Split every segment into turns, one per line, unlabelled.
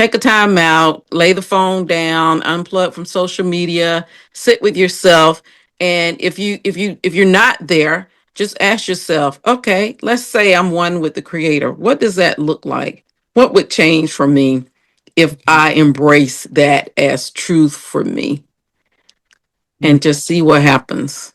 take a time out, lay the phone down, unplug from social media, sit with yourself. And if you're not there, just ask yourself, okay, let's say I'm one with the creator. What does that look like? What would change for me if I embrace that as truth for me? And just see what happens.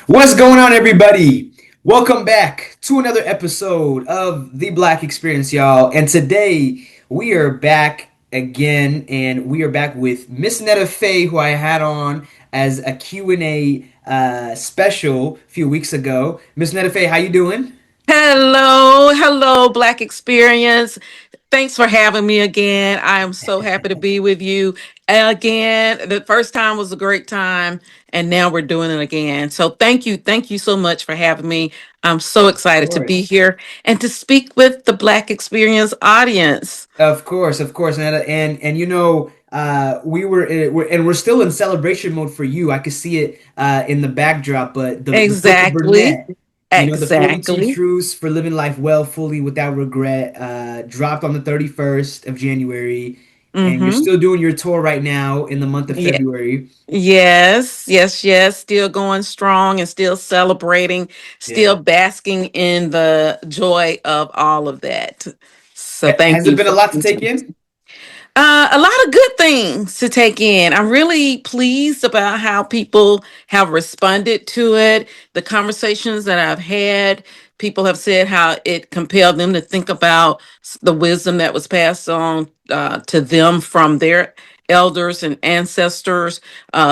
What's going on, everybody? Welcome back to another episode of The Black Experience, y'all. And today we are back again, and we are back with Miss Netta Fei, who I had on as a Q&A special a few weeks ago. Miss Netta Fei, how you doing?
Hello, Black Experience. Thanks for having me again. I am so happy to be with you again. The first time was a great time, and now we're doing it again. So thank you so much for having me. I'm so
Of
excited to be
course.
here and to speak with the Black Experience audience.
Of course, Netta. We're still in celebration mode for you. I could see it in the backdrop, but the Book of
Exactly.
Burnett, the 42
Exactly.
Truths for Living Life Well, Fully, Without Regret, dropped on the 31st of January, and you're
Mm-hmm.
still doing your tour right now in the month of
Yeah.
February.
Yes. Still going strong and still celebrating, still
Yeah.
basking in the joy of all of that. So thank
Has it
you
been a
for
lot to take in?
a lot of good things to take in. I'm really pleased about how people have responded to it. The conversations that I've had, people have said how it compelled them to think about the wisdom that was passed on to them from their elders and ancestors.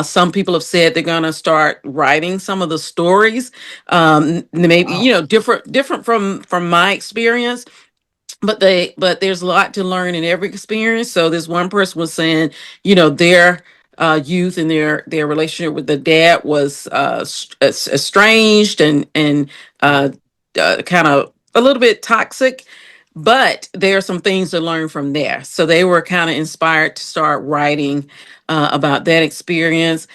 Some people have said they're going to start writing some of the stories, maybe
Wow.
different from my experience, but there's a lot to learn in every experience. So this one person was saying, their youth and their relationship with the dad was estranged and uh, kind of a little bit toxic, but there are some things to learn from there. So they were kind of inspired to start writing about that experience.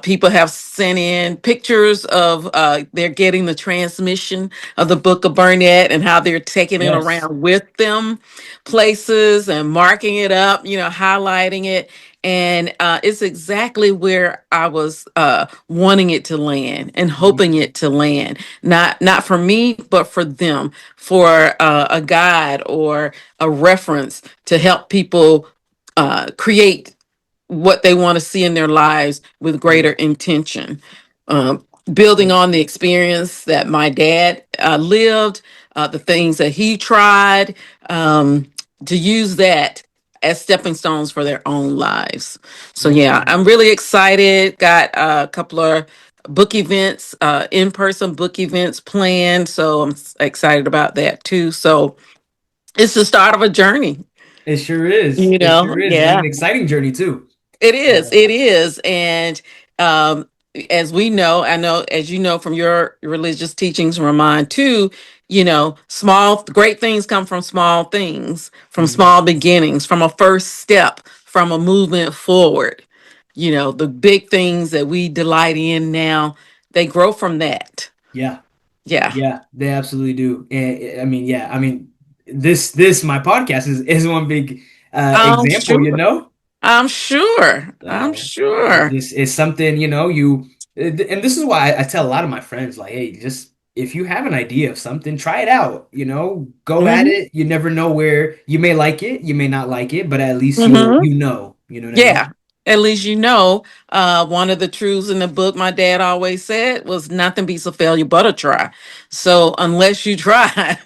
People have sent in pictures of they're getting the transmission of the Book of Burnett and how they're taking it
Yes.
around with them places and marking it up, highlighting it. And it's exactly where I was wanting it to land and hoping it to land. Not for me, but for them, for a guide or a reference to help people create what they want to see in their lives with greater intention. Building on the experience that my dad lived, the things that he tried, um, to use that as stepping stones for their own lives. So, yeah,
Mm.
I'm really excited. Got a couple of book events, in person book events planned. So, I'm excited about that too. So, it's the start of a journey,
It sure is.
you
It
know?
sure is, and
Yeah.
an exciting journey too.
It
Uh,
is. It is. And um, as we know, I know, as you know from your religious teachings, from mine too, small, great things come from small things, from
mhm.
small beginnings, from a first step, from a movement forward. The big things that we delight in now, they grow from that.
Yeah.
Yeah.
Yeah, they absolutely do. I mean, yeah, I mean, this my podcast is one big
I'm
example, you
sure.
know.
I'm sure. I'm
So
sure.
it's something, and this is why I tell a lot of my friends, like, hey, just if you have an idea of something, try it out, go at
Hmm.
it. You never know where you may like it, you may not like it, but at least
Hmm.
you know what I mean?
Yeah, at least one of the truths in the book my dad always said was nothing beats a failure but a try. So unless you try,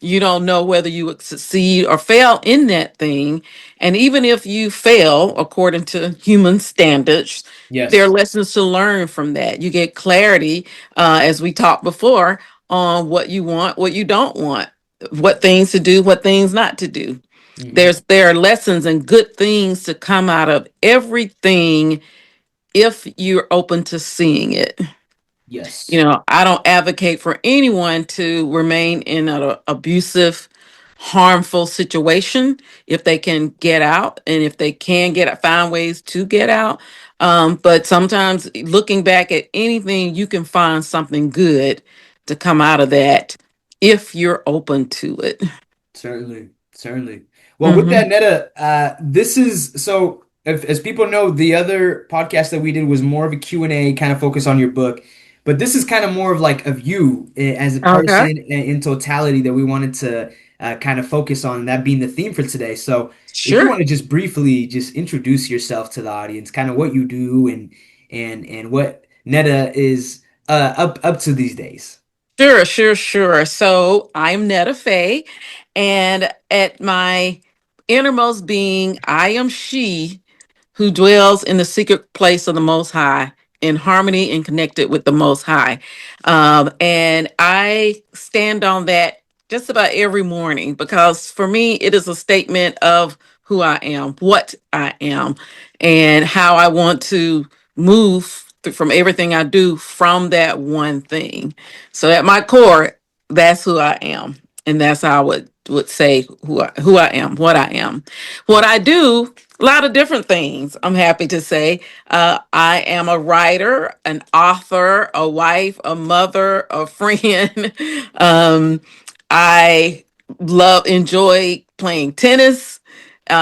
you don't know whether you would succeed or fail in that thing. And even if you fail according to human standards, there are
Yes.
lessons to learn from that. You get clarity, as we talked before, on what you want, what you don't want, what things to do, what things not to do.
Hmm.
There are lessons and good things to come out of everything if you're open to seeing it.
Yes.
I don't advocate for anyone to remain in an abusive, harmful situation if they can get out, and if they can find ways to get out. But sometimes looking back at anything, you can find something good to come out of that if you're open to it.
Certainly, certainly. Well, with that,
Hmm.
Netta, this is so. If, as people know, the other podcast that we did was more of a Q&A, kind of focus on your book, but this is kind of more of like of you as a
Okay.
person in totality that we wanted to kind of focus on, that being the theme for today. So, if you
Sure.
want to just briefly just introduce yourself to the audience, kind of what you do and what Netta is up to these days.
Sure, sure, sure. So I'm Netta Fei, and at my innermost being, I am she who dwells in the secret place of the Most High, in harmony and connected with the Most High. And I stand on that just about every morning, because for me, it is a statement of who I am, what I am, and how I want to move from everything I do from that one thing. So at my core, that's who I am. And that's how I would say who I am, what I am. What I do, a lot of different things, I'm happy to say. I am a writer, an author, a wife, a mother, a friend. um, I enjoy playing tennis.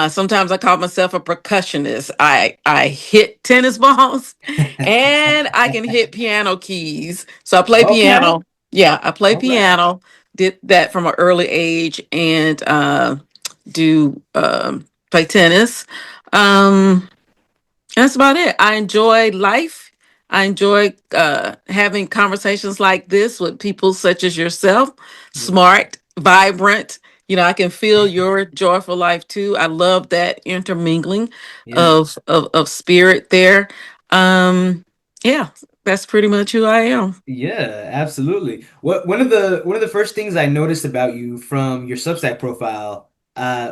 Sometimes I call myself a percussionist. I hit tennis balls, and I can hit piano keys. So I play
Okay.
piano. Yeah, I play
All right.
piano. Did that from an early age, and do play tennis. Um, that's about it. I enjoy life. I enjoy having conversations like this with people such as yourself,
Yeah.
smart, vibrant. I can feel your joyful life too. I love that intermingling
Yeah.
of spirit there. Um, yeah, that's pretty much who I am.
Yeah, absolutely. What one of the first things I noticed about you from your Substack profile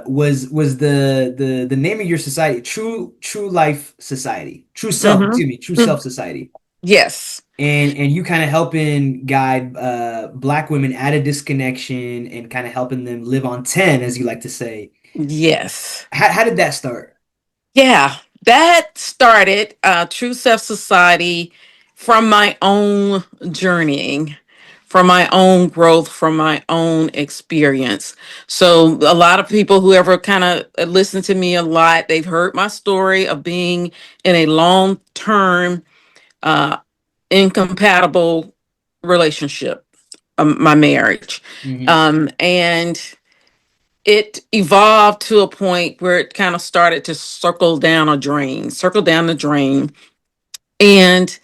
was the name of your society, True Life Society. True Self,
Hmm.
excuse me, True Self Society.
Yes,
And you kind of helping guide black women out of disconnection and kind of helping them live on 10, as you like to say.
yes.
How did that start?
Yeah, that started True Self Society from my own journeying, from my own growth, from my own experience. So, a lot of people who ever kind of listen to me a lot, they've heard my story of being in a long term, uh, incompatible relationship, my marriage.
Hmm.
And it evolved to a point where it kind of started to circle down the drain. And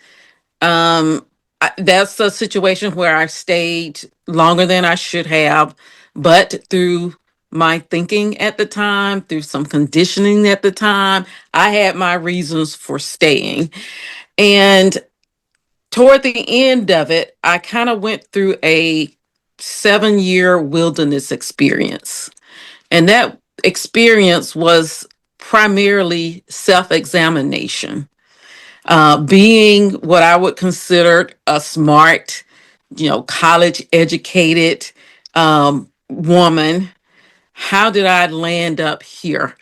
that's a situation where I stayed longer than I should have. But through my thinking at the time, through some conditioning at the time, I had my reasons for staying. And toward the end of it, I kind of went through a 7-year wilderness experience. And that experience was primarily self examination. Being what I would consider a smart, college educated woman, how did I land up here?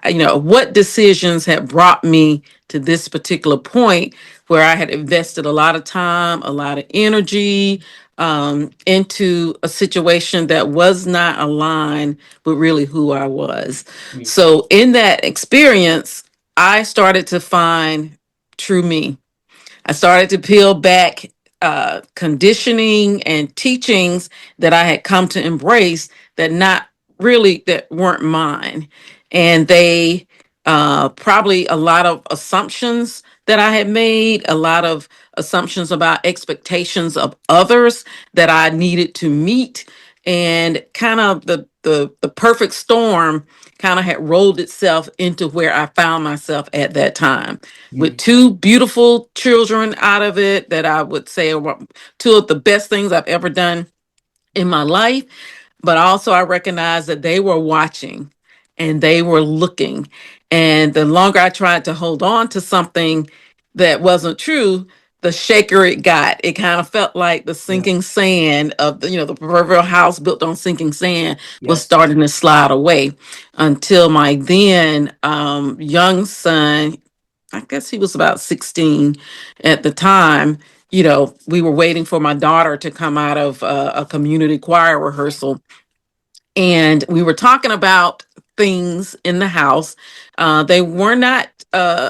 What decisions had brought me to this particular point where I had invested a lot of time, a lot of energy into a situation that was not aligned with really who I was. So, in that experience, I started to find true me. I started to peel back conditioning and teachings that I had come to embrace that weren't mine, and they probably a lot of assumptions that I had made, a lot of assumptions about expectations of others that I needed to meet, and kind of the perfect storm kind of had rolled itself into where I found myself at that time, with
Hmm.
two beautiful children out of it that I would say are two of the best things I've ever done in my life. But also, I recognized that they were watching and they were looking. And the longer I tried to hold on to something that wasn't true, the shaker it got. It kind of felt like the
Yeah.
sinking sand of the proverbial house built on sinking sand was
Yes.
starting to slide away until my then young son, I guess he was about 16 at the time. We were waiting for my daughter to come out of a community choir rehearsal, and we were talking about things in the house. They were not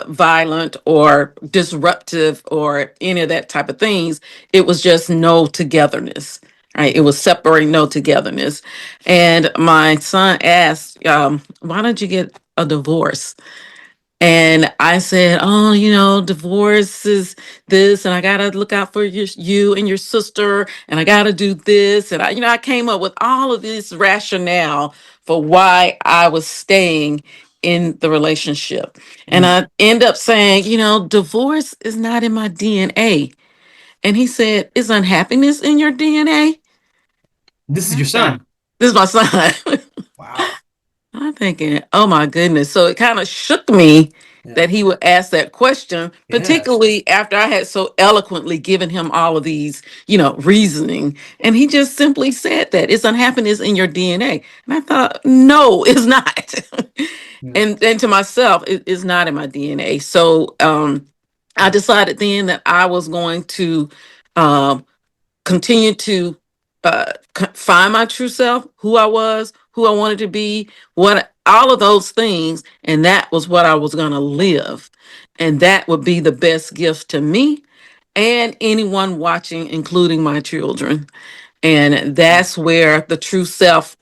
violent or disruptive or any of that type of things. It was just no togetherness. Right, it was separate, no togetherness. And my son asked, "Why don't you get a divorce?" And I said, "Oh, divorce is this, and I gotta look out for you and your sister, and I gotta do this." And I came up with all of this rationale for why I was staying in the relationship. And
Mm.
I end up saying, divorce is not in my DNA. And he said, "Is unhappiness in your DNA?"
This
And
is
I
your
thought,
son.
this is my son.
Wow.
I'm thinking, oh my goodness. So it kind of shook me
Yeah.
that he would ask that question,
Yeah.
particularly after I had so eloquently given him all of these, reasoning. And he just simply said that it's unhappiness in your DNA. And I thought, no, it's not.
Yeah.
and to myself, it is not in my DNA. So I decided then that I was going to um, continue to find my true self, who I was, who I wanted to be, what all of those things, and that was what I was going to live, and that would be the best gift to me and anyone watching, including my children. And that's where the true self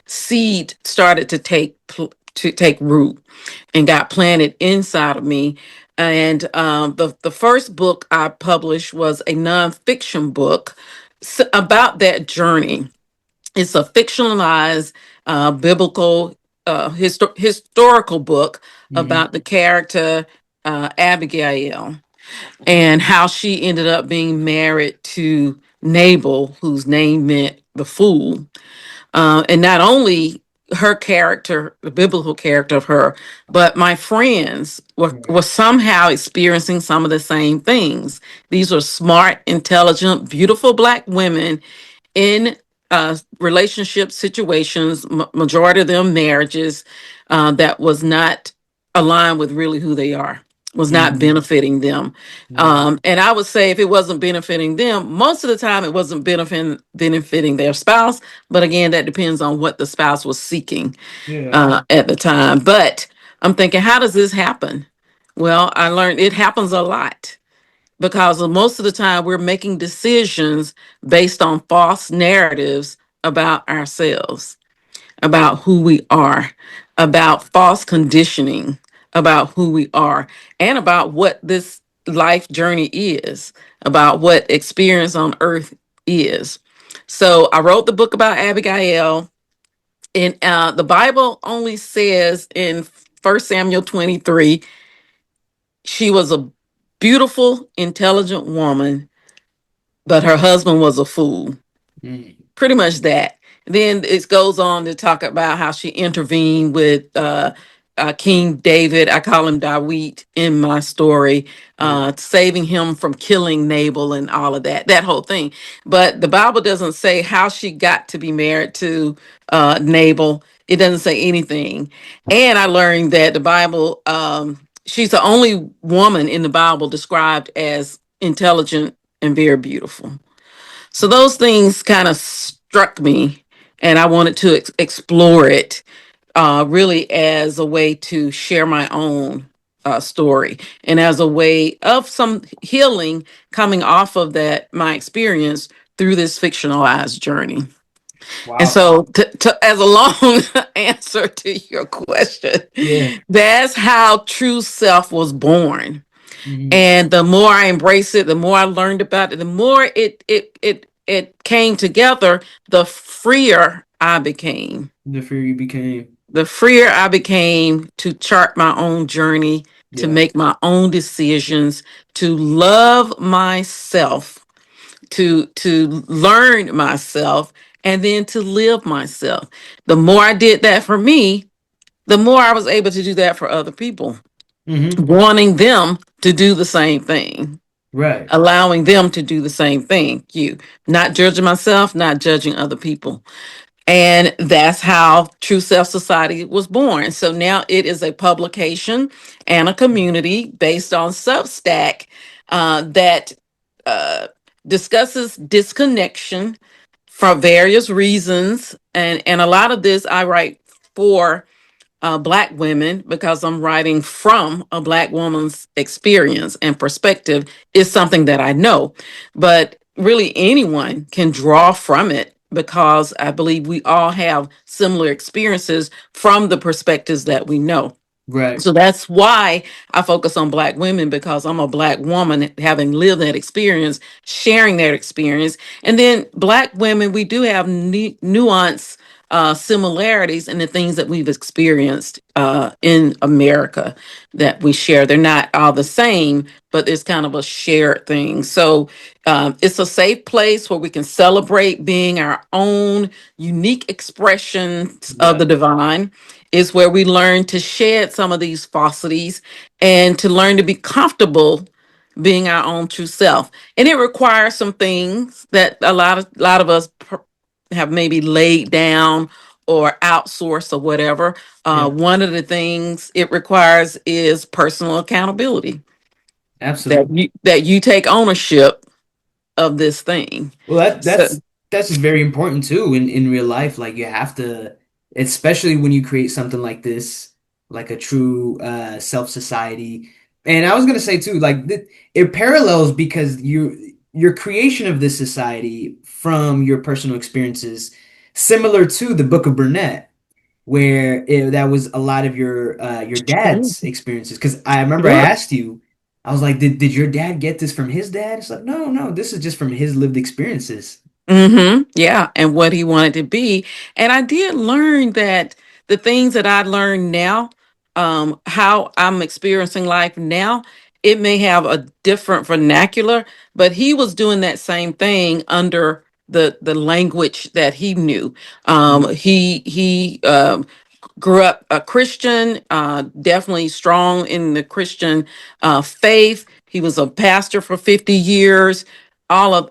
seed started to take root and got planted inside of me. And the first book I published was a nonfiction book about that journey. It's a fictionalized biblical historical book
Hmm.
about the character Abigail and how she ended up being married to Nabal, whose name meant the fool. And not only her character, the biblical character of her, but my friends were
Right.
somehow experiencing some of the same things. These were smart, intelligent, beautiful Black women in relationship situations, majority of them marriages, that was not aligned with really who they are, was not
Hmm.
benefiting them.
Right.
And I would say if it wasn't benefiting them, most of the time it wasn't benefiting their spouse. But again, that depends on what the spouse was seeking
Yeah.
at the time. But I'm thinking, how does this happen? Well, I learned it happens a lot because most of the time we're making decisions based on false narratives about ourselves, about who we are, about false conditioning about who we are, and about what this life journey is, about what experience on earth is. So I wrote the book about Abigail, and the Bible only says in 1 Samuel 23 she was a beautiful, intelligent woman, but her husband was a fool.
Mm.
Pretty much that. Then it goes on to talk about how she intervened with King David. I call him Dawit in my story,
Yeah.
saving him from killing Nabal and all of that whole thing. But the Bible doesn't say how she got to be married to Nabal. It doesn't say anything. And I learned that the Bible, she's the only woman in the Bible described as intelligent and very beautiful. So those things kind of struck me, and I wanted to explore it really as a way to share my own story and as a way of some healing coming off of that, my experience through this fictionalized journey. And
Wow.
so, as a long answer to your question,
Yeah.
that's how true self was born.
Hmm.
And the more I embraced it, the more I learned about it, the more it came together, the freer I became.
The fear you became.
The freer I became to chart my own journey, to
Yeah.
make my own decisions, to love myself, to learn myself, and then to live myself. The more I did that for me, the more I was able to do that for other people,
Hmm.
wanting them to do the same thing.
Right.
allowing them to do the same thing. You, not judging myself, not judging other people. And that's how True Self Society was born. So now it is a publication and a community based on Substack that uh, discusses disconnection for various reasons. And a lot of this I write for Black women because I'm writing from a Black woman's experience and perspective is something that I know. But really, anyone can draw from it because I believe we all have similar experiences from the perspectives that we know.
Right.
So that's why I focus on Black women because I'm a Black woman having lived that experience, sharing that experience. And then Black women, we do have nuance similarities in the things that we've experienced in America that we share. They're not all the same, but it's kind of a shared thing. So it's a safe place where we can celebrate being our own unique expressions of the
Yeah.
divine. Is where we learn to shed some of these falsities and to learn to be comfortable being our own true self. And it requires some things that a lot of us have maybe laid down or outsourced or whatever.
Yeah.
One of the things it requires is personal accountability, that
Absolutely.
you take ownership of this thing.
Well, that
So,
that's just very important too in real life. Like you have to, especially when you create something like this, like a true self society. And I was gonna say too, like it parallels because your creation of this society from your personal experiences, similar to the Book of Burnett, where that was a lot of your dad's experiences. Because I remember I
sure.
asked you, I was like, did your dad get this from his dad? It's like, no, no, this is just from his lived experiences.
Yeah, and what he wanted to be. And I did learn that the things that I learned now, how I'm experiencing life now, it may have a different vernacular, but he was doing that same thing under the language that he knew.
Mm,
He grew up a Christian, definitely strong in the Christian faith. He was a pastor for 50 years. All of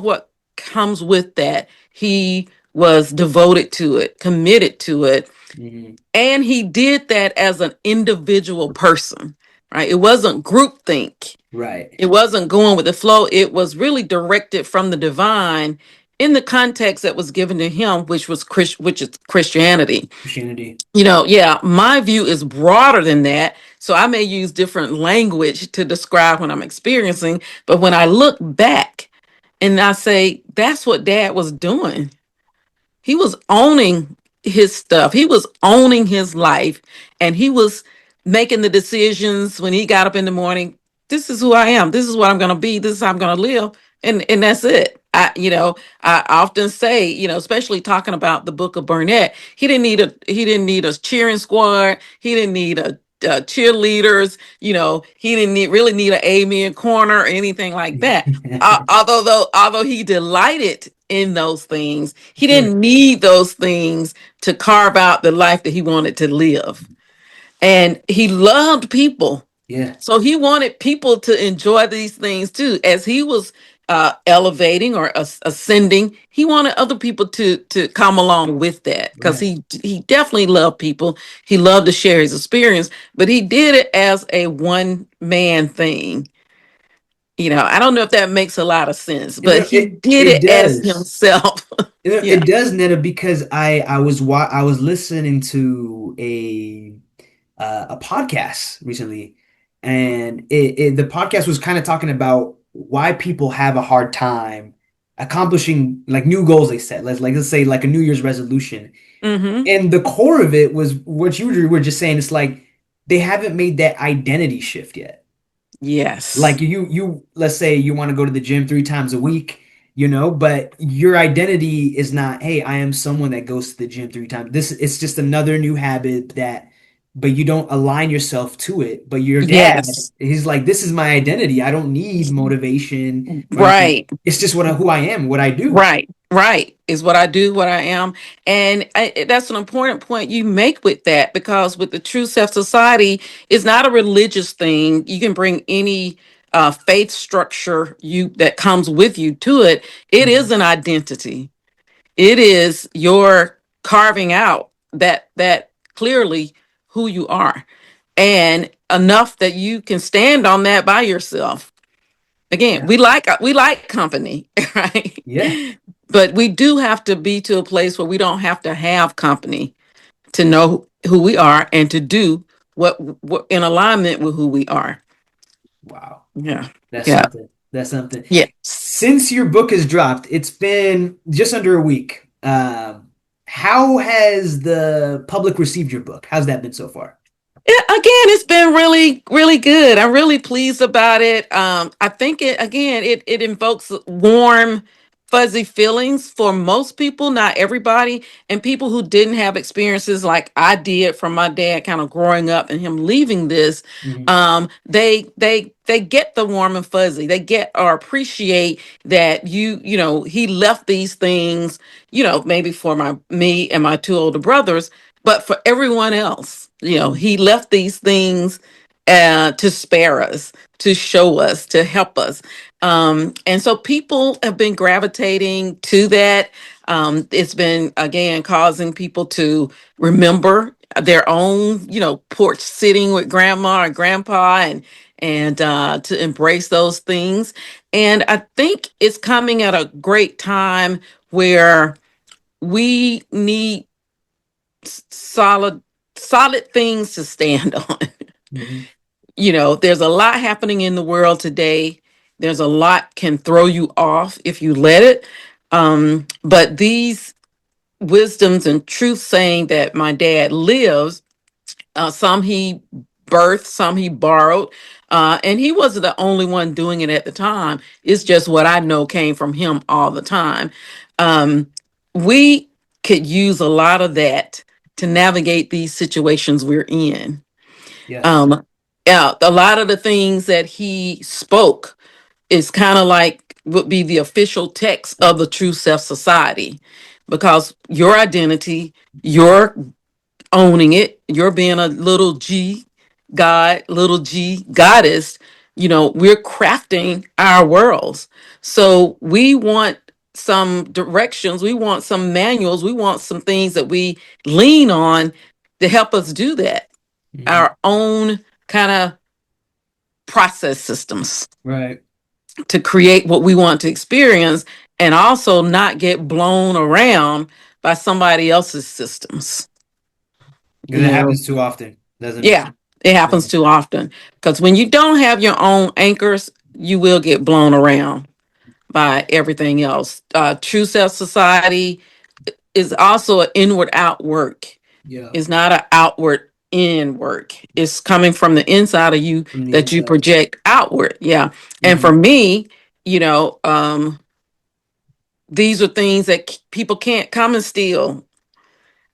what comes with that. He was devoted to it, committed to it,
mhm.
and he did that as an individual person. Right? It wasn't groupthink.
Right.
It wasn't going with the flow. It was really directed from the divine in the context that was given to him, which is Christianity.
Christianity.
Yeah, my view is broader than that. So I may use different language to describe what I'm experiencing. But when I look back and I say, that's what dad was doing, he was owning his stuff. He was owning his life, and he was making the decisions when he got up in the morning. This is who I am. This is what I'm going to be. This is how I'm going to live. And that's it. I often say, especially talking about the Book of Burnett, he didn't need a cheering squad. He didn't need a cheerleaders. He didn't really need an amen corner or anything like that. Although he delighted in those things, he
Sure.
didn't need those things to carve out the life that he wanted to live. And he loved people.
Yeah.
So he wanted people to enjoy these things too. As he was elevating or ascending, he wanted other people to come along with that because
Right.
he definitely loved people. He loved to share his experience, but he did it as a one man thing. I don't know if that makes a lot of sense,
You
but
know,
he did
it
it as
does.
himself. Yeah.
It does, Netta, because I was listening to a podcast recently, and the podcast was kind of talking about why people have a hard time accomplishing like new goals they set. Let's say like a New Year's resolution,
Hmm.
and the core of it was what you were just saying. It's like they haven't made that identity shift yet.
Yes.
Like let's say you want to go to the gym 3 times a week, but your identity is not, hey, I am someone that goes to the gym 3 times. This it's just another new habit but you don't align yourself to it. But your dad,
Yes.
he's like, this is my identity. I don't need motivation or anything.
Right.
It's just who I am, what I do.
Right, right is what I do, what I am, and that's an important point you make with that because with the True Self Society, it's not a religious thing. You can bring any. faith structure you that comes with you to it. It is
Mhm.
an identity. It is your carving out that clearly who you are, and enough that you can stand on that by yourself. Again,
Yeah.
we like company, right?
Yeah.
But we do have to be to a place where we don't have to have company to know who we are and to do what in alignment with who we are.
Wow.
Yeah.
That's
Yeah.
something. That's something.
Yes.
Since your book has dropped, it's been just under a week. How has the public received your book? How's that been so far?
Again, it's been really, really good. I'm really pleased about it. I think it invokes warm, fuzzy feelings for most people, not everybody, and people who didn't have experiences like I did from my dad, kind of growing up and him leaving this.
Hmm.
They get the warm and fuzzy. They get or appreciate that he left these things, maybe for me and my two older brothers, but for everyone else,
Hmm.
he left these things to spare us, to show us, to help us. And so people have been gravitating to that. It's been, again, causing people to remember their own, porch sitting with grandma or grandpa, and to embrace those things. And I think it's coming at a great time where we need solid solid things to stand on.
Hmm.
There's a lot happening in the world today. There's a lot can throw you off if you let it. But these wisdoms and truth saying that my dad lives, some he birthed, some he borrowed, and he wasn't the only one doing it at the time. It's just what I know came from him all the time. We could use a lot of that to navigate these situations we're in.
Yes.
um yeah, a lot of the things that he spoke is kind of like would be the official text of the True Self Society, because your identity, you're owning it, you're being a little g god, little g goddess. We're crafting our worlds, so we want some directions, we want some manuals, we want some things that we lean on to help us do that,
Hmm.
our own kind of process systems
Right.
to create what we want to experience, and also not get blown around by somebody else's systems.
Because it
You know,
happens too often, doesn't it?
yeah, it happens
Yeah.
too often, because when you don't have your own anchors, you will get blown around by everything else. True Self Society is also an inward out work.
Yeah.
It's not an outward in work. It's coming from the inside of you
From the
that you
inside.
project outward. Yeah. And for
Hmm.
me, you know, um, these are things that people can't come and steal.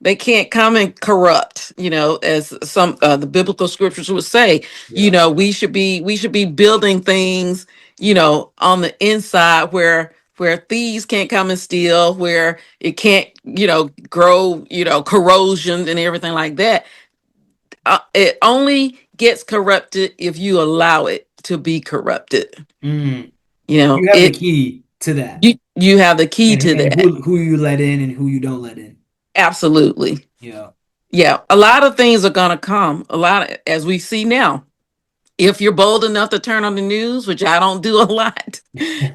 They can't come and corrupt, as some the biblical scriptures would say.
Yeah.
We should be building things, on the inside where thieves can't come and steal, where it can't, grow, corrosion and everything like that. It only gets corrupted if you allow it to be corrupted.
Mm.
You know,
You have the
it
key to that,
you have the key to
and
that.
who you let in and who you don't let in.
Absolutely.
Yeah.
Yeah, a lot of things are going to come. A lot as we see now. If you're bold enough to turn on the news, which I don't do a lot,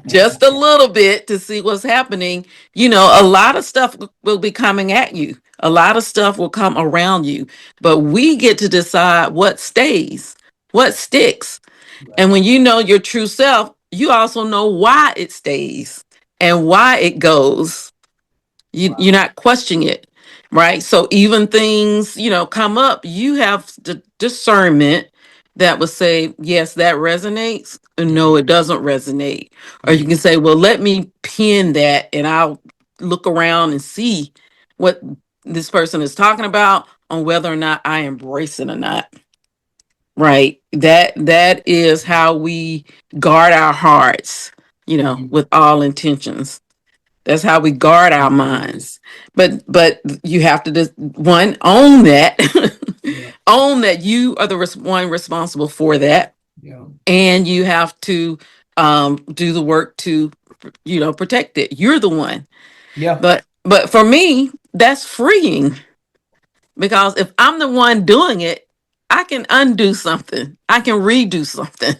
just a little bit to see what's happening, a lot of stuff will be coming at you. A lot of stuff will come around you, but we get to decide what stays, what sticks. And
Right.
when you know your true self, you also know why it stays and why it goes. You're
Wow.
not questioning it, right? So even things, come up, you have the discernment that would say, yes, that resonates, or no,
Hmm.
it doesn't resonate. Or you can
Hmm.
say, well, let me pin that and I'll look around and see what this person is talking about, on whether or not I embrace it or not. Right. That is how we guard our hearts,
Hmm.
with all intentions. That's how we guard our
Absolutely.
minds. But you have to just, one, own that.
Yeah.
Own that you are the one responsible for that.
Yeah.
and you have to do the work to, protect it. You're the one.
Yeah.
But for me, that's freeing, because if I'm the one doing it, I can undo something. I can redo something.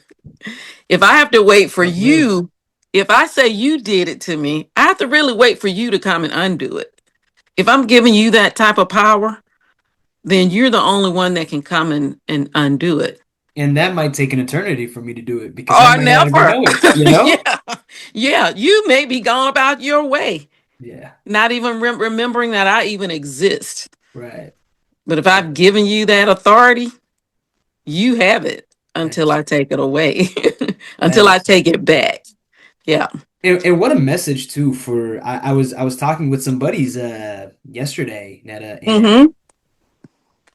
If I have to wait for
That's real.
you, if I say you did it to me, I have to really wait for you to come and undo it. If I'm giving you that type of power, then you're the only one that can come and undo it.
And that might take an eternity for me to do it because I
Or
might not even
never.
know it, you know?
Yeah. Yeah. You may be gone about your way,
Yeah.
not even remembering that I even exist.
Right.
But if
Right.
I've given you that authority, you have it
That
until
is
I take it away,
that
until I
is so
take it
true.
back. Yeah.
And what a message too for I was talking with some buddies yesterday, Netta, and
Mm-hmm.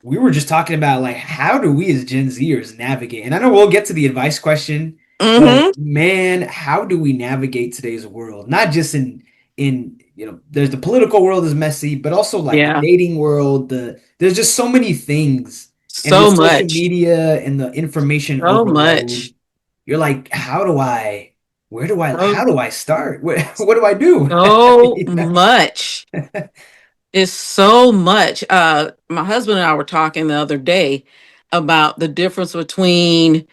we were just talking about like how do we as Gen Zers navigate? And I know we'll get to the advice question, but
Mm-hmm.
man, how do we navigate today's world? Not just in there's the political world is messy, but also like the
Yeah.
dating world, there's just so many things. And with
So
social
much.
media and the information
So
overload,
much.
you're like,
So,
how do I start? What do I do?
so
You know?
much. It's so much. My husband and I were talking the other day about the difference between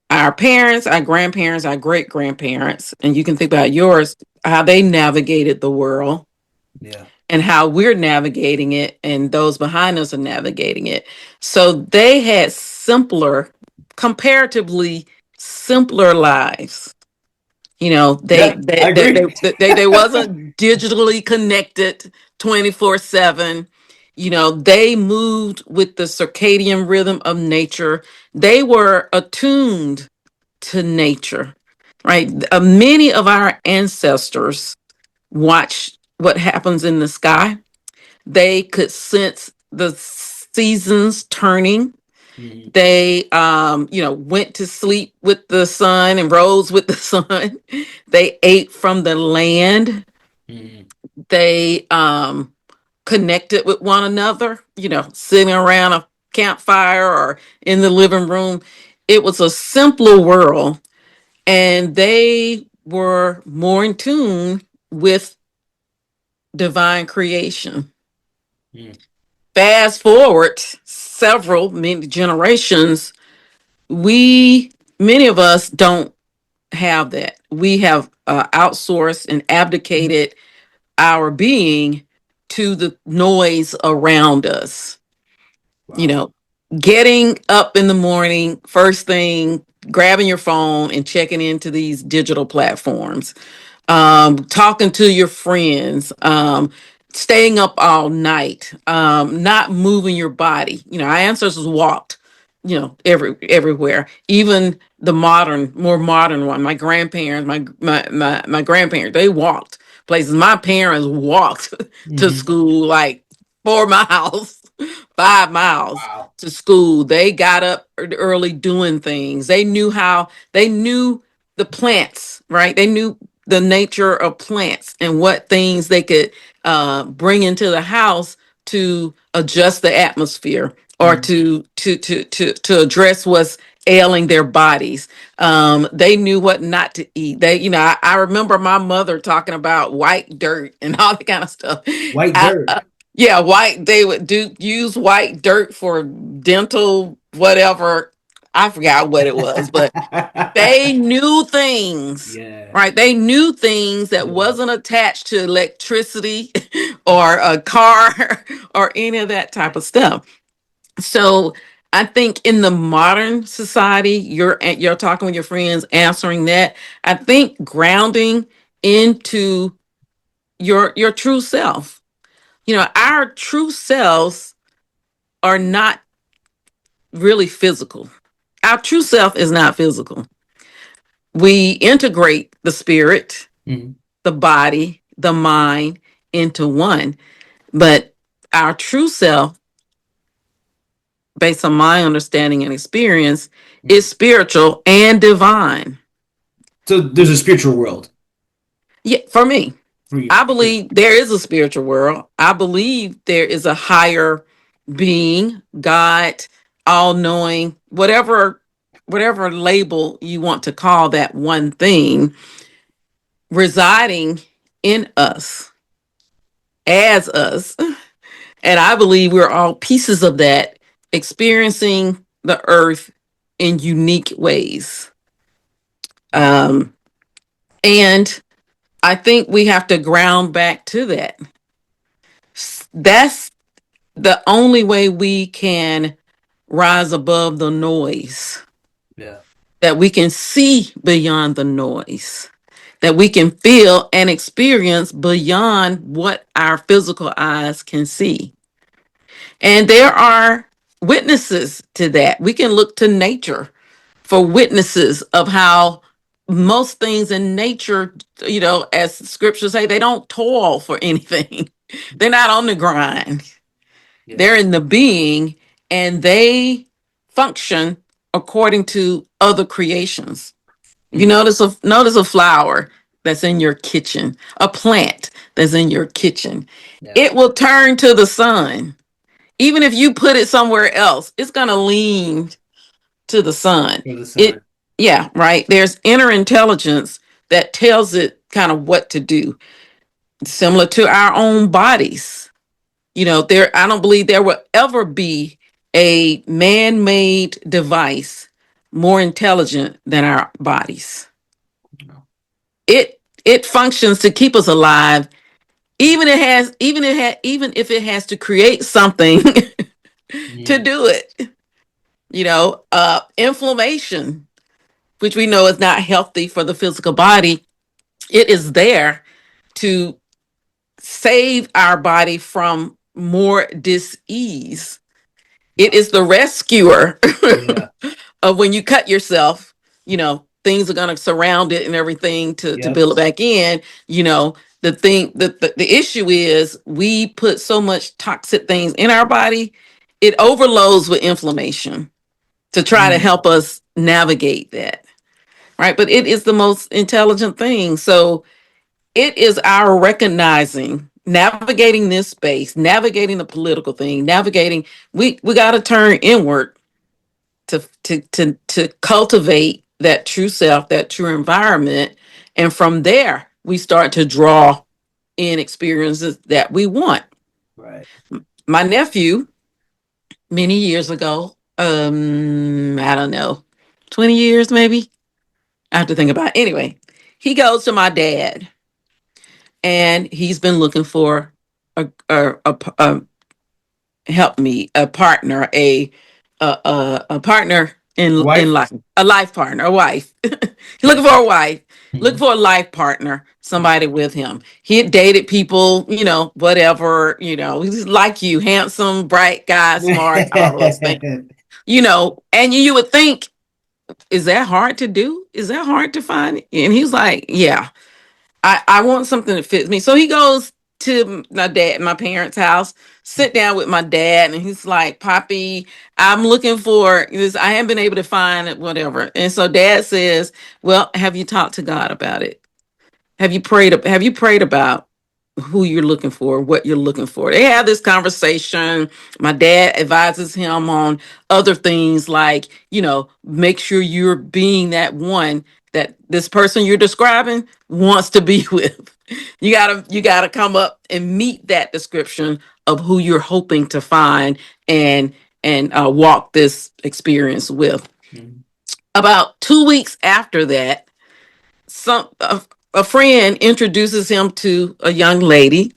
our parents, our grandparents, our great grandparents, and you can think about yours, how they navigated the world
Yeah.
and how we're navigating it, and those behind us are navigating it. So they had simpler, comparatively simpler lives. They
Yeah,
they
I
they
agree.
they wasn't digitally connected 24/7. They moved with the circadian rhythm of nature. They were attuned to nature, right? Many of our ancestors watched what happens in the sky. They could sense the seasons turning.
Mhm,
They went to sleep with the sun and rose with the sun. They ate from the land.
mhm,
They connected with one another, sitting around a campfire or in the living room. It was a simpler world, and they were more in tune with divine creation.
mhm.
Fast forward several many generations, we many of us don't have that. We have outsourced and abdicated our being to the noise around us. you
Wow.
know Getting up in the morning, first thing, grabbing your phone and checking into these digital platforms, talking to your friends, staying up all night, not moving your body. Our ancestors walked, everywhere. Even the more modern one, my grandparents, my grandparents, they walked places. My parents walked to
Hmm.
school like 4 miles, 5 miles
Wow.
to school. They got up early doing things. They knew the plants, right? They knew the nature of plants and what things they could bring into the house to adjust the atmosphere, or
Mhm.
to address what's ailing their bodies. They knew what not to eat. I remember my mother talking about white dirt and all that kind of stuff.
White
I,
dirt.
yeah, white. They would use white dirt for dental whatever. I forgot what it was, but they knew things,
Yeah.
right? They knew things that
Yeah.
wasn't attached to electricity or a car or any of that type of stuff. So I think in the modern society, you're talking with your friends, answering that. I think grounding into your true self. Our true selves are not really physical. Our true self is not physical. We integrate the spirit,
Mhm.
the body, the mind into one. But our true self, based on my understanding and experience,
Mhm.
is spiritual and divine.
So there's a spiritual world
Yeah, for me,
for you.
I believe there is a spiritual world. I believe there is a higher being, God, all knowing, whatever whatever label you want to call that one thing residing in us as us. And I believe we're all pieces of that, experiencing the earth in unique ways. Um, and I think we have to ground back to that. That's the only way we can rise above the noise,
Yeah.
that we can see beyond the noise, that we can feel and experience beyond what our physical eyes can see. And there are witnesses to that. We can look to nature for witnesses of how most things in nature, as scriptures say, they don't toil for anything. They're not on the grind.
Yeah.
They're in the being, and they function according to other creations. You
Mm.
notice a flower that's in your kitchen, a plant that's in your kitchen.
Yeah.
It will turn to the sun. Even if you put it somewhere else, it's going to lean to the sun.
For the sun.
It Yeah, right. There's inner intelligence that tells it kind of what to do, similar to our own bodies. There I don't believe there will ever be a man-made device more intelligent than our bodies.
No.
It functions to keep us alive, even if it has to create something to
Mm.
do it. Inflammation, which we know is not healthy for the physical body, it is there to save our body from more dis-ease. It
Wow.
is the rescuer
Yeah.
of when you cut yourself, things are going to surround it and everything to
Yep.
build it back in. The issue is we put so much toxic things in our body, it overloads with inflammation to try to
Mm.
help us navigate that. Right. But it is the most intelligent thing. So it is our recognizing, navigating this space, navigating the political thing, navigating, we got to turn inward to cultivate that true self, that true environment. And from there, we start to draw in experiences that we want.
Right.
My nephew, many years ago, I don't know, 20 years maybe. I have to think about it. Anyway, he goes to my dad and he's been looking for a help me, a partner, a partner in
Wife.
life, a life partner, a wife. He's
Okay.
looking for a wife, looking
Mhm.
for a life partner, somebody with him. He had dated people, whatever, he's like you, handsome, bright guy, smart, all those things, and you would think, is that hard to do? Is that hard to find? And he's like, yeah. I want something that fits me. So he goes to my parents' house, sit down with my dad, and he's like, Poppy, I'm looking for this. I haven't been able to find it, whatever. And so dad says, well, have you talked to God about it? Have you prayed about who you're looking for, what you're looking for? They have this conversation. My dad advises him on other things like, make sure you're being that one that this person you're describing wants to be with. You gotta come up and meet that description of who you're hoping to find and walk this experience with.
Mhm.
About 2 weeks after that, a friend introduces him to a young lady.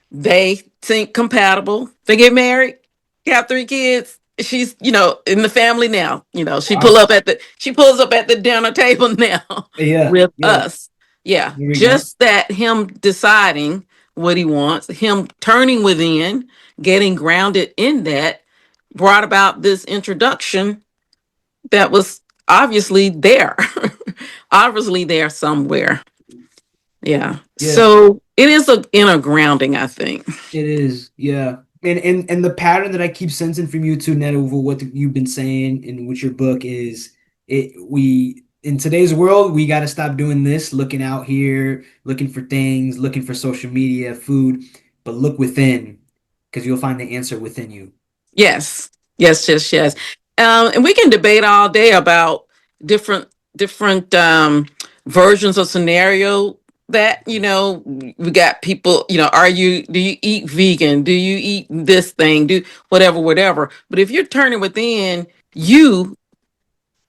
They think compatible. They get married, have 3 kids. She's, in the family now.
Wow.
She pulls up at the dinner table now
Yeah.
with
Yeah.
us. Yeah.
Here we go.
Just that him deciding what he wants, him turning within, getting grounded in that brought about this introduction that was obviously there. Obviously there somewhere. Yeah.
Yeah.
So it is a inner grounding, I think.
It is, yeah. And the pattern that I keep sensing from you too, Netta, over what you've been saying and with your book is we in today's world, we got to stop doing this, looking out here, looking for things, looking for social media, food, but look within because you'll find the answer within you.
Yes. Yes, yes, yes. And we can debate all day about different different versions of scenario that, we got people, do you eat vegan? Do you eat this thing? Do whatever, whatever. But if you're turning within you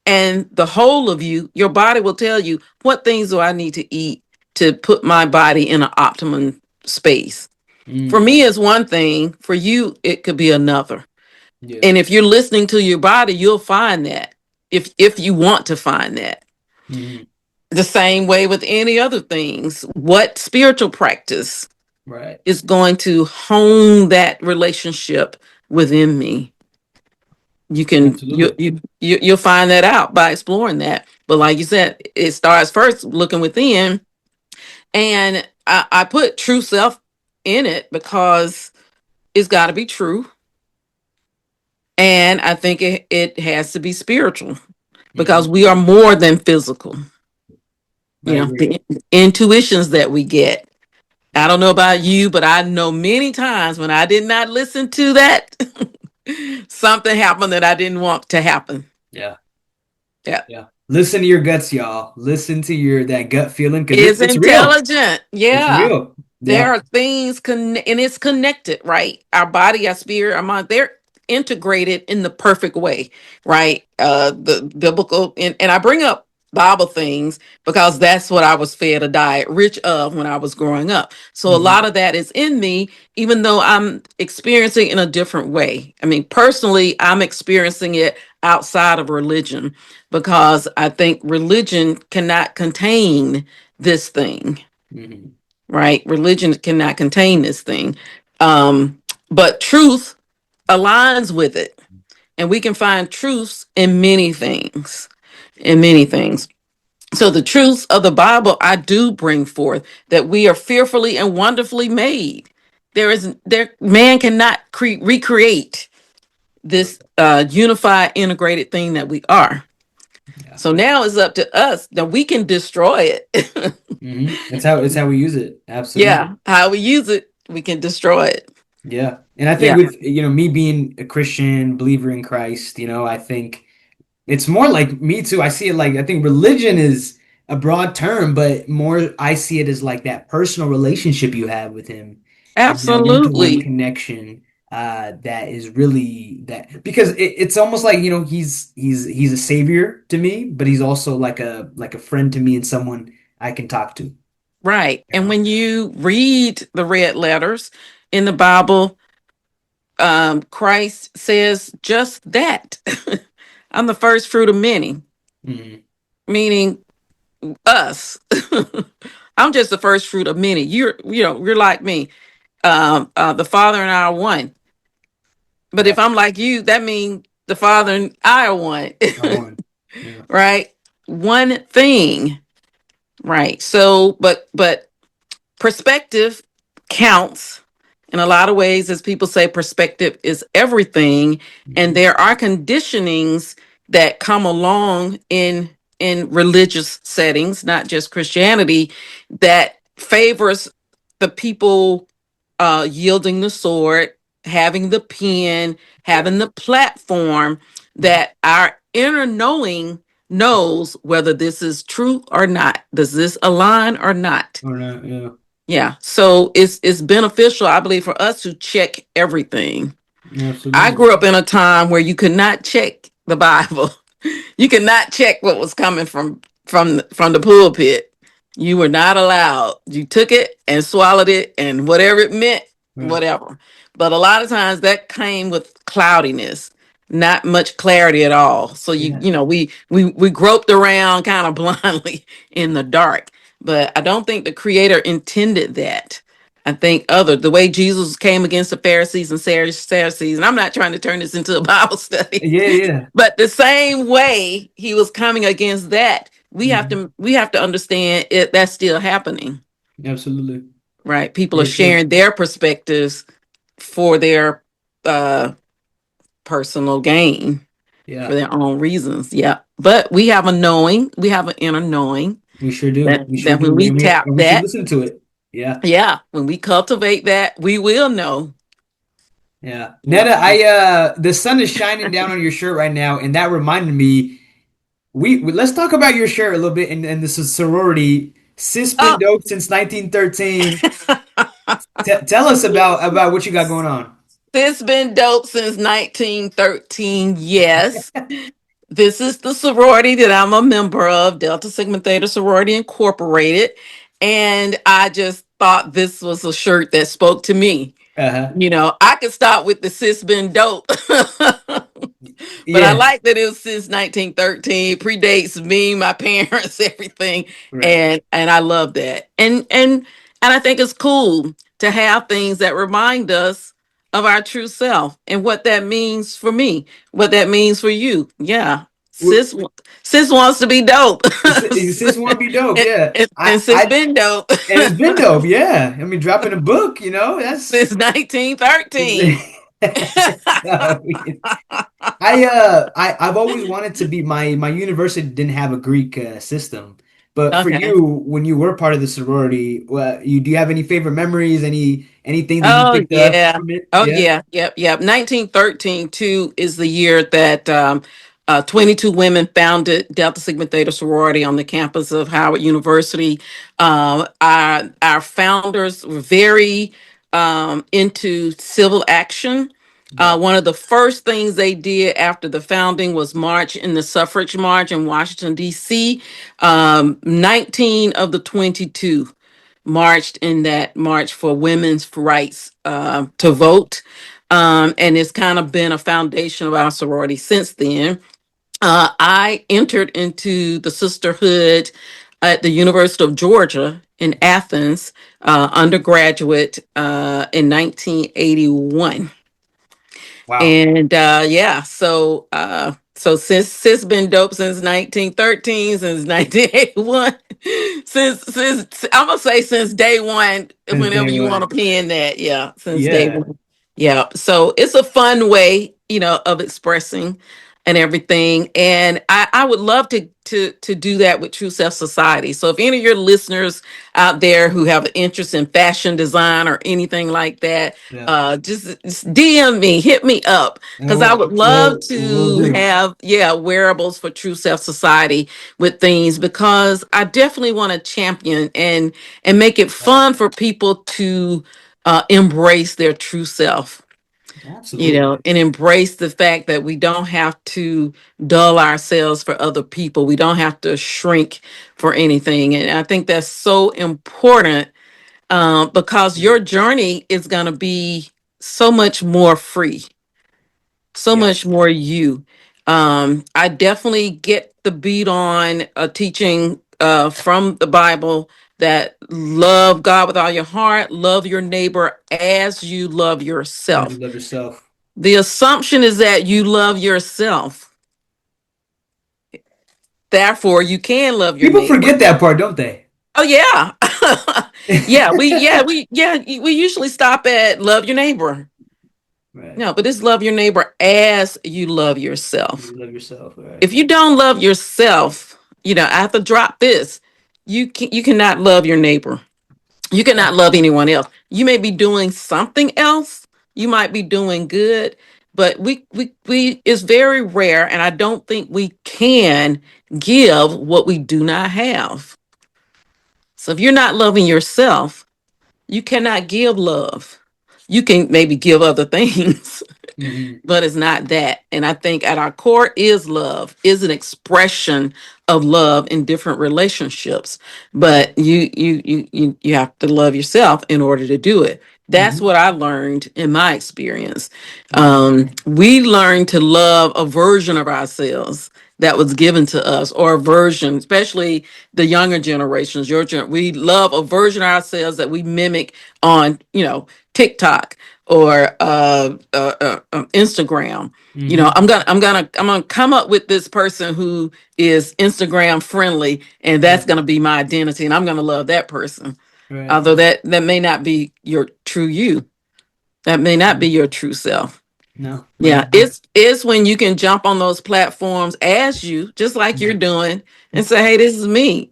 and the whole of you, your body will tell you what things do I need to eat to put my body in an optimum space. For
Mm,
me, it's one thing. For you, it could be another.
yeah.
And if you're listening to your body, you'll find that, if you want to find that.
Hmm.
The same way with any other things. What spiritual practice
Right.
is going to hone that relationship within me? You can
Absolutely.
you'll find that out by exploring that. But like you said, it starts first looking within, and I put true self in it because it's got to be true, and I think it has to be spiritual because
Hmm.
we are more than physical.
I agree.
The intuitions that we get. I don't know about you, but I know many times when I did not listen to that, something happened that I didn't want to happen.
Yeah.
Yeah.
Yeah. Listen to your guts, y'all. Listen to your that gut feeling because
Is
it's real.
intelligent.
It's
Yeah.
real.
There
Yeah.
are things and it's connected, right? Our body, our spirit, our mind, they're integrated in the perfect way, right? The biblical, and I bring up Bible things because that's what I was fed a diet rich of when I was growing up. So a
Hmm.
lot of that is in me, even though I'm experiencing in a different way. I mean, personally, I'm experiencing it outside of religion because I think religion cannot contain this thing,
Hmm.
right? Religion cannot contain this thing. But truth aligns with it. And we can find truths in many things, in many things. So the truths of the Bible, I do bring forth that we are fearfully and wonderfully made. There man cannot recreate this unified, integrated thing that we are.
Yeah.
So now it's up to us that we can destroy it.
Hmm. It's how we use it. Absolutely.
Yeah, how we use it, we can destroy it.
Yeah. And I think
Yeah,
with me being a Christian believer in Christ, I think it's more like me too. I see it like I think religion is a broad term, but more I see it as like that personal relationship you have with him and that one-to-one
absolutely.
connection that is really that because it's almost like he's a savior to me, but he's also like a friend to me and someone I can talk to.
Right.
You
And
know?
when you read the red letters in the Bible, Christ says just that. I'm the first fruit of many,
Mhm.
meaning us. I'm just the first fruit of many. You're like me. The Father and I are one. But if
Right.
I'm like you, that means the Father and I are one.
I won. Yeah.
Right? One thing. Right. So, but perspective counts in a lot of ways. As people say, perspective is everything, and
Mhm.
there are conditionings that come along in religious settings, not just Christianity, that favors the people yielding the sword, having the pen,
Yeah.
having the platform,
Mhm.
that our inner knowing knows whether this is true or not. Does this align or not?
Or not, yeah.
Yeah. So it's beneficial, I believe, for us to check everything. I
Absolutely.
grew up in a time where you could not check the Bible. You could not check what was coming from the pulpit. You were not allowed. You took it and swallowed it, and whatever it meant,
Right.
whatever. But a lot of times that came with cloudiness, not much clarity at all. So
Yeah.
we groped around kind of blindly in the dark. But I don't think the Creator intended that. I think the way Jesus came against the Pharisees and Sadducees, and I'm not trying to turn this into a Bible study,
Yeah, yeah.
but the same way he was coming against that,
Mhm.
we have to understand it, that's still happening,
Absolutely.
right? People are
For sure.
sharing their perspectives for their uh personal gain, for
Yeah.
their own reasons. Yeah. But we have a knowing, we have an inner knowing
We sure do. We sure
that when
do.
we
And we
tap
and we should
that,
listen to it. Yeah.
yeah, when we cultivate that, we will know.
Yeah.
Yeah.
Netta, the sun is shining down on your shirt right now, and that reminded me let's talk about your shirt a little bit and this is sorority. Sis been
Oh,
dope since 1913. Tell us about what you got going on.
this been dope since 1913. Yes. This is the sorority that I'm a member of, Delta Sigma Theta Sorority Incorporated. And I just thought this was a shirt that spoke to me.
Uh-huh.
You know, I could start with the sis been dope. But I
Yeah.
like that it was since 1913, predates me, my parents, everything.
Right.
And I love that. And I think it's cool to have things that remind us of our true self and what that means for me, what that means for you. Yeah.
Well,
Sis wants to be dope.
sis want to be dope.
and,
Yeah.
and sis been dope
And it's been dope. Yeah. I mean, dropping a book, that's
since 1913.
no, I've always wanted to be my university didn't have a Greek system, but for
Okay.
you, when you were part of the sorority, you do you have any favorite memories? Anything that you
Oh
picked up
yeah.
from it?
Oh
Yeah.
yeah. Yep. 1913 too is the year that 22 women founded Delta Sigma Theta sorority on the campus of Howard University. Our founders were very into civil action.
Yeah.
One of the first things they did after the founding was march in the suffrage march in Washington, D.C. 19 of the 22 marched in that march for women's rights to vote. And it's kind of been a foundation of our sorority since then. I entered into the sisterhood at the University of Georgia in Athens, undergraduate in 1981.
Wow.
And yeah, so since been dope since 1913, since 1981, since I'm gonna say since day one,
Since
whenever
day
you want
one.
to pin that, yeah, since day
Yeah.
one. Yeah. So it's a fun way, of expressing and everything. And I would love to do that with True Self Society. So if any of your listeners out there who have an interest in fashion design or anything like that,
Yeah.
just DM me, hit me up,
And
because I would love
we'll
to
do.
have, yeah, wearables for True Self Society with things, because I definitely want to champion and make it
Yeah.
fun for people to embrace their true self,
Absolutely.
and embrace the fact that we don't have to dull ourselves for other people. We don't have to shrink for anything. And I think that's so important, because
Mhm.
your journey is going to be so much more free, so
Yeah.
much more you. I definitely get the beat on teaching from the Bible that love God with all your heart, love your neighbor as you love
As you
yourself.
love yourself.
The assumption is that you love yourself, therefore you can love your
People
neighbor.
forget that part, don't they?
Oh yeah. We usually stop at love your neighbor.
Right.
No, but it's love your neighbor as you love
You
yourself.
love yourself, right?
If you don't love yourself, I have to drop this. You cannot love your neighbor. You
Yeah.
cannot love anyone else. You may be doing something else. You might be doing good, but we it's very rare, and I don't think we can give what we do not have. So if you're not loving yourself, you cannot give love. You can maybe give other things,
Hmm.
but it's not that. And I think at our core is love, is an expression of love in different relationships. But you have to love yourself in order to do it. That's
Hmm.
what I learned in my experience.
Hmm.
We learned to love a version of ourselves that was given to us, or a version, especially the younger generations. We love a version of ourselves that we mimic on, TikTok or Instagram.
Hmm.
I'm gonna come up with this person who is Instagram friendly, and
Yeah.
that's gonna be my identity, and I'm gonna love that person.
Right.
Although that may not be your true you, that may not be
Mhm.
your true self.
No.
Yeah,
No.
it's when you can jump on those platforms as you, just like you're
Mhm.
doing, and say, "Hey, this is me,"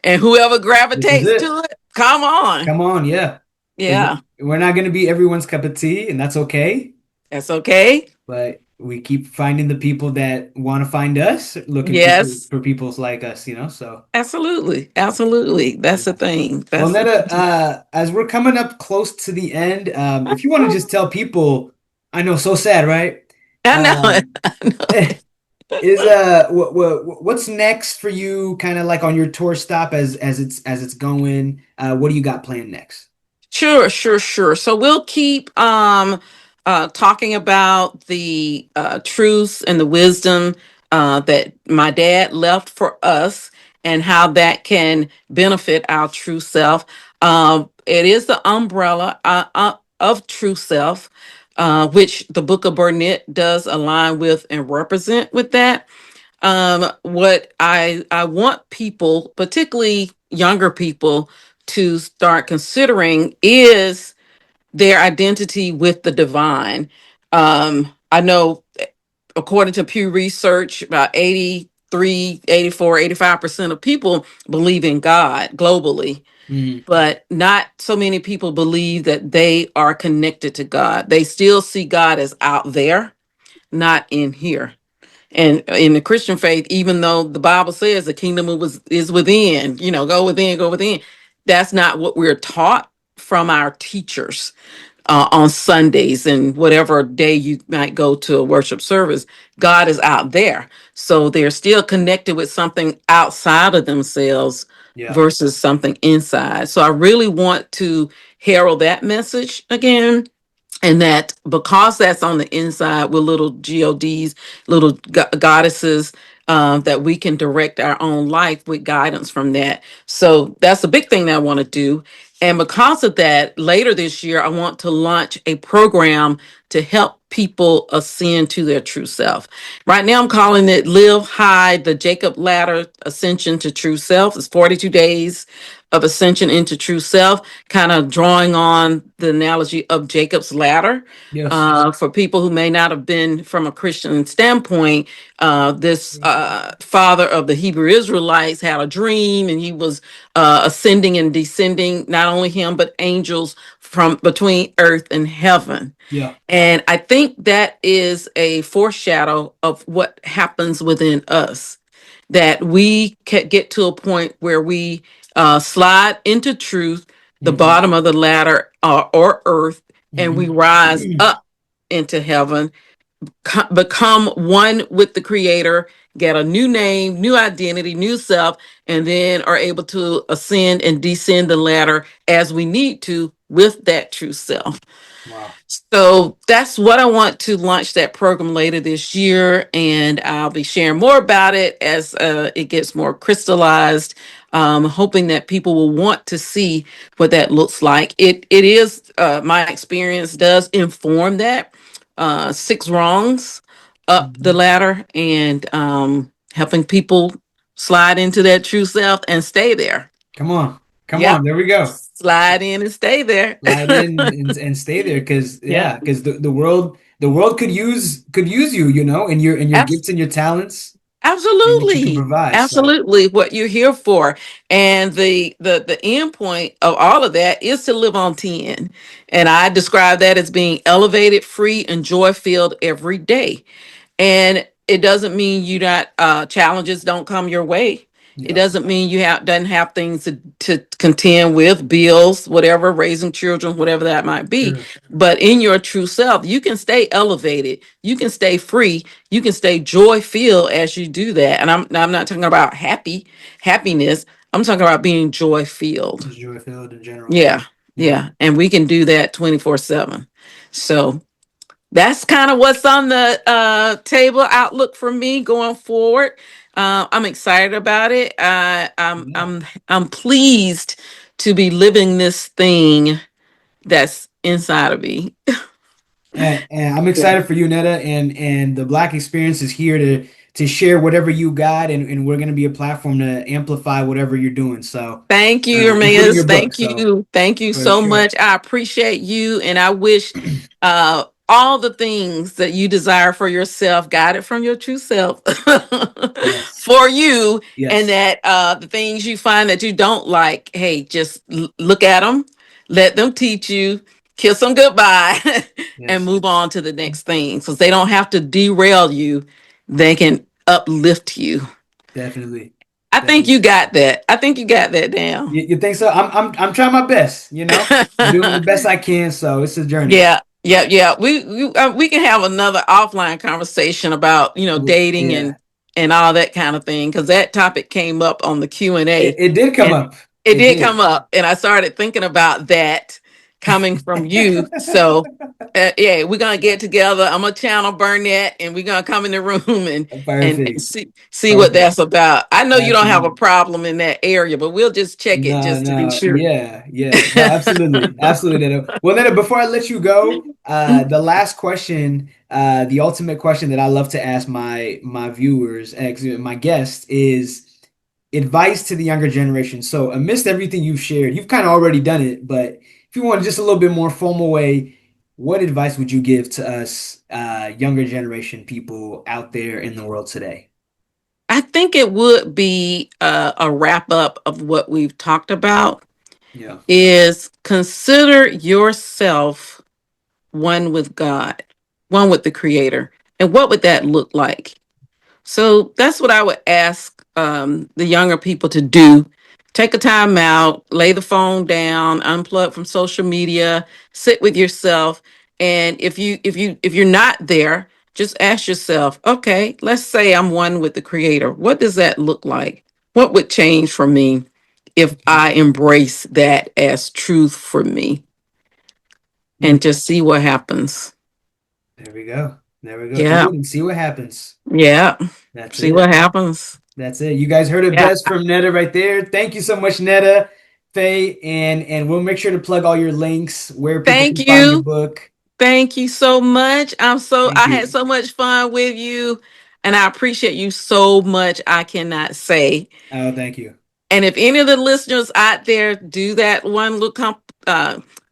and whoever
This is
gravitates
it.
to it, come on.
Come on. Yeah. because
Yeah.
we're not going to be everyone's cup of tea, and that's okay.
That's okay.
But we keep finding the people that want to find us, looking people
Yes.
for people like us, you know. So
Absolutely. Absolutely. That's the
yeah.
thing.
Well,
That's the
Netta,
thing.
as we're coming up close to the end, if you want to just tell people, I know, so sad, right?
I know it.
Um,
I know it.
is what's next for you, kind of like on your tour stop as it's going? What do you got planned next?
Sure, sure, sure. So we'll keep talking about the truths and the wisdom that my dad left for us and how that can benefit our true self. It is the umbrella of true self, which the Book of Burnett does align with and represent with that. What I want people, particularly younger people, to start considering is their identity with the divine. I know, according to Pew Research, about 83, 84, 85% of people believe in God globally,
Mm,
but not so many people believe that they are connected to God. They still see God as out there, not in here. And in the Christian faith, even though the Bible says the kingdom is within, go within, go within, that's not what we're taught from our teachers on Sundays and whatever day you might go to a worship service. God is out there. So they're still connected with something outside of themselves
yeah.
versus something inside. So I really want to herald that message again, and that because that's on the inside with little gods, little goddesses, that we can direct our own life with guidance from that. So that's a big thing that I want to do. And because of that, later this year I want to launch a program to help people ascend to their true self. Right now I'm calling it Live High, the Jacob Ladder Ascension to True Self. It's 42 days of ascension into true self, kind of drawing on the analogy of Jacob's ladder.
Yes.
For people who may not have been from a Christian standpoint, this father of the Hebrew Israelites had a dream, and he was ascending and descending, not only him, but angels from between earth and heaven.
Yeah.
And I think that is a foreshadow of what happens within us, that we can get to a point where we slide into truth, the
Hmm.
bottom of the ladder, or earth, and we rise up into heaven, become one with the creator, get a new name, new identity, new self, and then are able to ascend and descend the ladder as we need to with that true self.
Wow.
So that's what I want to launch that program later this year, and I'll be sharing more about it as it gets more crystallized. Hoping that people will want to see what that looks like. It is my experience does inform that six rungs up the
Mhm.
ladder, and helping people slide into that true self and stay there.
Come on. Come on.
Yep,
There we go.
slide in and stay there.
Slide in and stay there because
Yeah.
yeah, because the world could use you, and your gifts and your talents and what you can
Absolutely.
provide. So
Absolutely what you're here for. And the end point of all of that is to live on 10. And I describe that as being elevated, free, and joy filled every day. And it doesn't mean you not challenges don't come your way. It
yeah.
doesn't mean you have doesn't have things to contend with, bills, whatever, raising children, whatever that might be.
Sure.
But in your true self, you can stay elevated, you can stay free, you can stay joy filled as you do that. And I'm not talking about happiness. I'm talking about being joy filled.
Just joy filled in general.
Yeah,
Yeah.
yeah. And we can do that 24/7. So that's kind of what's on the table outlook for me going forward. I'm excited about it.
Yeah.
I'm pleased to be living this thing that's inside of me.
And I'm
Yeah.
excited for you, Netta, and the Black Experience is here to share whatever you got, and we're gonna be a platform to amplify whatever you're doing. So,
Thank you,
including your
Ramirez.
book.
Thank
So
you. Thank you
for
so
sure.
much. I appreciate you, and I wish all the things that you desire for yourself, guided from your true self,
Yes.
for you, and
Yes.
that the things you find that you don't like, hey, just look at them. let them teach you, kiss them goodbye, and
Yes,
move on to the next thing. So they don't have to derail you, they can uplift you.
definitely,
I think
definitely.
you got that. I think you got that down.
You think so? I'm trying my best. I'm doing the best I can. So it's a journey.
Yeah, yeah, yeah. We can have another offline conversation about dating
Yeah,
and all that kind of thing because that topic came up on the Q&A,
it did come
and
up.
it
It
did
did.
come up, and I started thinking about that coming from you. So yeah, we're gonna
Yeah,
get together. I'm gonna channel Burnett, and we're gonna come in the room and
perfect,
see what
perfect.
that's about. I know you don't have a
Absolutely.
problem in that area, but we'll just check it
No,
just to be
no,
sure.
yeah, yeah, no, absolutely, absolutely, Netta. Well, Netta, before I let you go, the last question, the ultimate question that I love to ask my viewers, actually, my guests, is advice to the younger generation. So, amidst everything you've shared, you've kind of already done it, but if you want just a little bit more formal way, what advice would you give to us, younger generation people out there in the world today?
I think it would be a wrap up of what we've talked about
Yeah.
is consider yourself one with God, one with the creator. And what would that look like? So that's what I would ask the younger people to do. Take a time out, lay the phone down, unplug from social media, sit with yourself. And if you're not there, just ask yourself, okay, let's say I'm one with the creator. What does that look like? What would change for me if
Mhm.
I embrace that as truth for me and
Mm,
just see what happens?
there we go. There we go. Do
Yeah.
it and see what happens.
Yeah.
That's
See
it.
what happens.
That's it. You guys heard it
Yeah.
best from Netta right there. Thank you so much, Netta, Faye, and we'll make sure to plug all your links where people
Thank
can find your
you.
book.
Thank you so much.
Thank
I had
you.
so much fun with you and I appreciate you so much. I cannot say.
Oh, thank you.
And if any of the listeners out there do that one little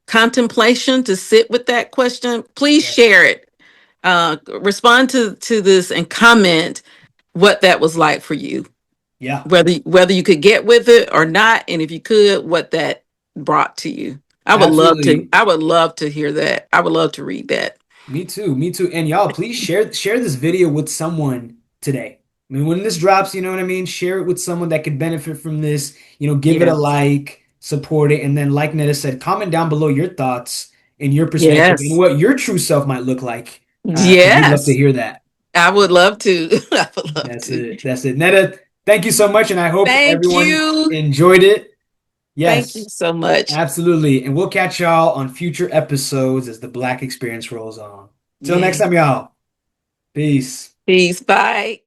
contemplation to sit with that question, please
Yeah.
share it. Respond to this and comment what that was like for you.
Yeah.
Whether you could get with it or not, and if you could, what that brought to you. I would love to.
Absolutely.
I would love to hear that. I would love to read that.
Me too. Me too. And y'all, please share this video with someone today. I mean, when this drops, you know what I mean? Share it with someone that could benefit from this. Give it a
Yes.
like, support it, and then, like Netta said, comment down below your thoughts and your perspective and
Yes.
what your true self might look like. Because we'd love to
Yes.
hear that.
I would love to. I would love
That's
to.
it. That's it. Netta, thank you so much, and I hope
Thank
everyone
you.
enjoyed it.
Thank you
Yes,
so much.
absolutely. And we'll catch y'all on future episodes as the Black Experience rolls on. Till next
Yeah.
time, y'all. Peace.
Peace. Bye.